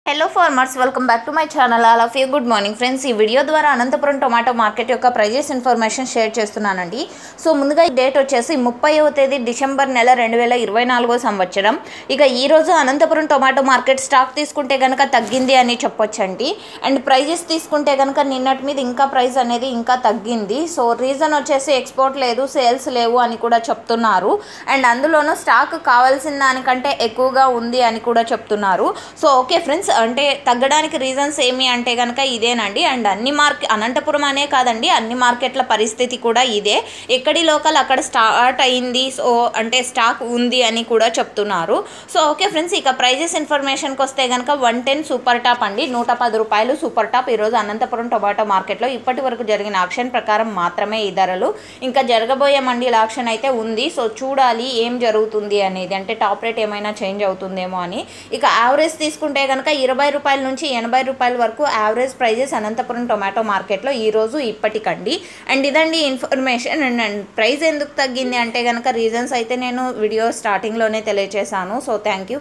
Hello farmers, welcome back to my channel. All of you good morning friends. ఈ video ద్వారా Anantapuram tomato market యొక్క prices information share చేస్తున్నానండి. So ముందుగా ఈ date వచ్చేసి 30వ తేదీ డిసెంబర్ నెల 2024 సంవత్సరం. ఇక ఈరోజు అనంతపురం టొమాటో మార్కెట్ స్టాక్ తీసుకుంటే కనుక తగ్గింది అని చెప్పొచ్చండి. అండ్ ప్రైజెస్ తీసుకుంటే కనుక నిన్నటి మీద ఇంకా ప్రైస్ అనేది ఇంకా తగ్గింది. సో రీజన్ వచ్చేసి ఎక్స్పోర్ట్ లేదు, సేల్స్ లేవు అని కూడా చెప్తున్నారు. అండ్ అందులోనూ స్టాక్ కావాల్సిన దానికంటే ఎక్కువగా ఉంది అని కూడా చెప్తున్నారు. సో ఓకే ఫ్రెండ్స్, అంటే తగ్గడానికి రీజన్స్ ఏమి అంటే కనుక ఇదేనండి. అండ్ అనంతపురం అనే కాదండి, అన్ని మార్కెట్ల పరిస్థితి కూడా ఇదే. ఎక్కడి లోకల్ అక్కడ స్టార్ట్ అయింది, సో అంటే స్టాక్ ఉంది అని కూడా చెప్తున్నారు. సో ఓకే ఫ్రెండ్స్, ఇక ప్రైజెస్ ఇన్ఫర్మేషన్కి వస్తే కనుక 110 సూపర్ టాప్ అండి, 110 రూపాయలు సూపర్ టాప్ ఈరోజు అనంతపురం టొమాటో మార్కెట్లో ఇప్పటి వరకు జరిగిన ఆక్షన్ ప్రకారం మాత్రమే ఈ ధరలు. ఇంకా జరగబోయే మండీల ఆక్షన్ అయితే ఉంది. సో చూడాలి ఏం జరుగుతుంది అనేది, అంటే టాప్ రేట్ ఏమైనా చేంజ్ అవుతుందేమో అని. ఇక యావరేజ్ తీసుకుంటే కనుక 20 రూపాయల నుంచి 80 రూపాయల వరకు యావరేజ్ ప్రైజెస్ అనంతపురం టొమాటో మార్కెట్లో ఈరోజు ఇప్పటికండి. అండ్ ఇదండి ఇన్ఫర్మేషన్. అండ్ ప్రైస్ ఎందుకు తగ్గింది అంటే కనుక రీజన్స్ అయితే నేను వీడియో స్టార్టింగ్లోనే తెలియజేశాను. So thank you.